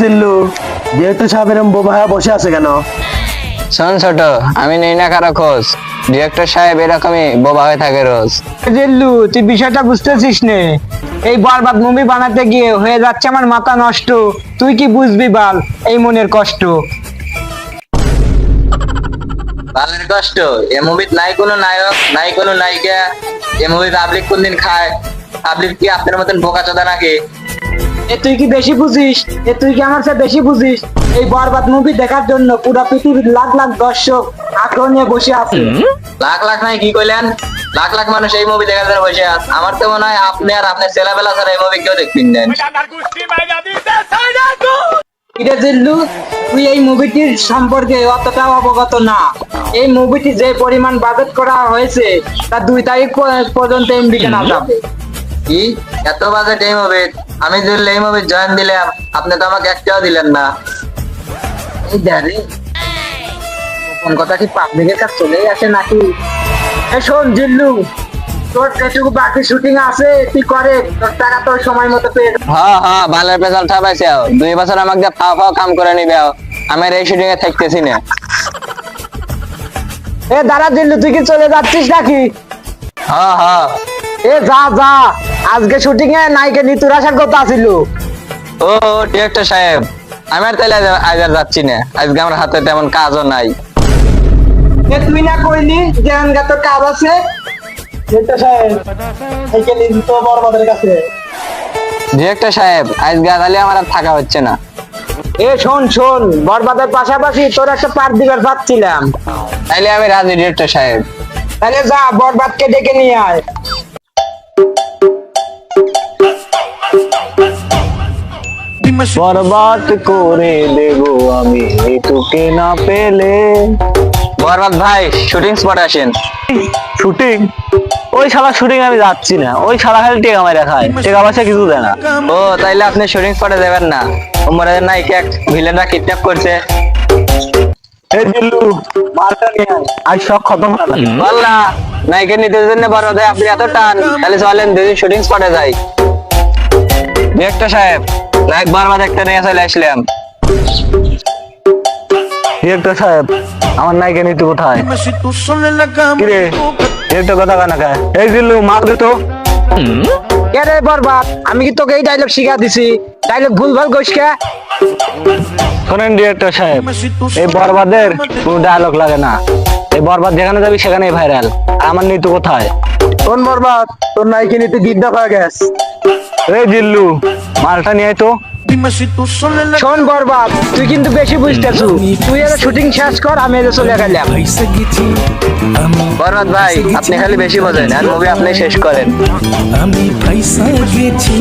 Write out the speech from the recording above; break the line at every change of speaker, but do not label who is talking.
জিল্লু director সাহেব এরকম বোবা হয়ে বসে আছে কেন?
শোন ছোট, আমি নেই না কারো খোঁজ। ডিরেক্টর সাহেব এরকমই বোবা হয়ে থাকে রোজ।
জিল্লু, তুই বিষয়টা বুঝতেছিস নে? এই বরবাদ মুভি বানাতে গিয়ে হয়ে যাচ্ছে আমার মাথা নষ্ট। তুই কি বুঝবি বল এই মনের কষ্ট?
বালের কষ্ট। এ মুভিত নাই কোনো নায়ক, নাই কোনো নায়িকা। এ মুভি পাবলিক কোনদিন খায়? পাবলিক কি আপনার মতন বোকা চোদা নাকি?
তুই কি বেশি বুঝিস? তুই কি আমার চেয়ে বেশি বুঝিস? এই বরবাদ মুভি দেখার জন্য পুরো পৃথিবীর লাখ লাখ দর্শক আগ্রহ নিয়ে বসে আছে।
লাখ লাখ নাই কি কইলেন? লাখ লাখ মানুষ এই মুভি দেখার জন্য বসে আছে। আমার তো মনে হয় আপনি আর আপনার ছেলেবেলা ছাড়া এই মুভি কেউ দেখবেন না।
এটা জিল্লু, তুই এই মুভিটির সম্পর্কে অতটা অবগত না। এই মুভিটি যে পরিমাণ বাজেট করা হয়েছে তা 2 তারিখ পর্যন্ত এমবি কেনা যাবে।
কি এত বাজেট এই মুভি? আমি যদি এই মুভি জয়েন দিলাম, আপনি তো আমাকে একটাও দিলেন না।
এই জানি কোন কথা কি পাবলিকের কাছে চলেই আসে নাকি? শোন জিল্লু, তোর যেটুকু বাকি শুটিং আছে তুই করে, তোর টাকা তোর সময় মতো পেয়ে যাবি।
হ্যাঁ, বালের পেছাল ঠাপাইছে। 2 বছর আমাকে দিয়ে ফাও কাম করে নিবে। আমার এই শুটিং এ থাকতেছি না।
দাঁড়া জিল্লু, তুই কি চলে যাচ্ছিস নাকি?
হ্যাঁ।
যা যা, আজকে শুটিং এ নায়িকা নিতুর আসার কথা ছিল।
ও ডিরেক্টর সাহেব, আমি আর তাহলে আজ আর যাচ্ছি না। আজকে আমার হাতে তেমন কাজও নাই।
তুই না কইলি যে আনগা তোর কাজ আছে?
ডিরেক্টর সাহেব, আজকে তাহলে আমার আর থাকা হচ্ছে না।
শোন, বরবাদের পাশাপাশি তোর একটা পার্ট দিবার ভাবছিলাম।
তাইলে আমি রাজি ডিরেক্টর সাহেব।
তাহলে যা, বরবাদকে ডেকে নিয়ে আয়।
বরবাদ করে দেব আমি তোকে না পেলে।
বরবাদ ভাই, শুটিং স্পটে আসেন।
শুটিং? ওই শালা শুটিং আমি যাচ্ছি না। ওই শালা খালি টেকা মাইরা খায়, টেকা পয়সা কিছু দেয় না।
ও তাইলে আপনি শুটিং স্পটে যাবেন না? ওমরে নায়িকা ভিলেনরা কিডন্যাপ করছে।
এই জিল্লু, মালটা নিয়ে আয়, আজ সব খতম হয়ে গেল।
বললা নায়িকা নিতে জন্য বরবাদে আপনি এত টান, তাহলে চলেন দুদিন শুটিং স্পটে যাই। ডিরেক্টর সাহেব, নায়ক বরবাদ একটা নিয়ে চলে আসলাম।
ডিরেক্টর সাহেব, আমার নায়িকা নিতে কোথায়? কিরে ডিরেক্টর কথা কানা খায়? এই জিল্লু, মাল দে তো।
কে রে বরবাদ, আমি কি তোকে এই ডায়লগ শিখা দিছি? ডায়লগ ভুলভাল কইস কে?
শোনেন ডিরেক্টর সাহেব, এই বরবাদের কোনো ডায়লগ লাগে না। এই বরবাদ যেখানে যাবি সেখানেই ভাইরাল। আমার নিতু কোথায়? কোন বরবাদ? তোর নায়িকা নিতে গিদ্দা হয়ে গেছে। এই জিল্লু, মালটা নিয়ে আয় তো।
শোন বরবাদ, তুই কিন্তু বেশি বুঝতেছু। তুই এর শুটিং শেষ কর, আমি এর চলে গেলাম।
বরবাদ ভাই, আপনি খালি বেশি বোঝেন, আর মুভি আপনি শেষ করেন।
আমি পয়সা গেছি।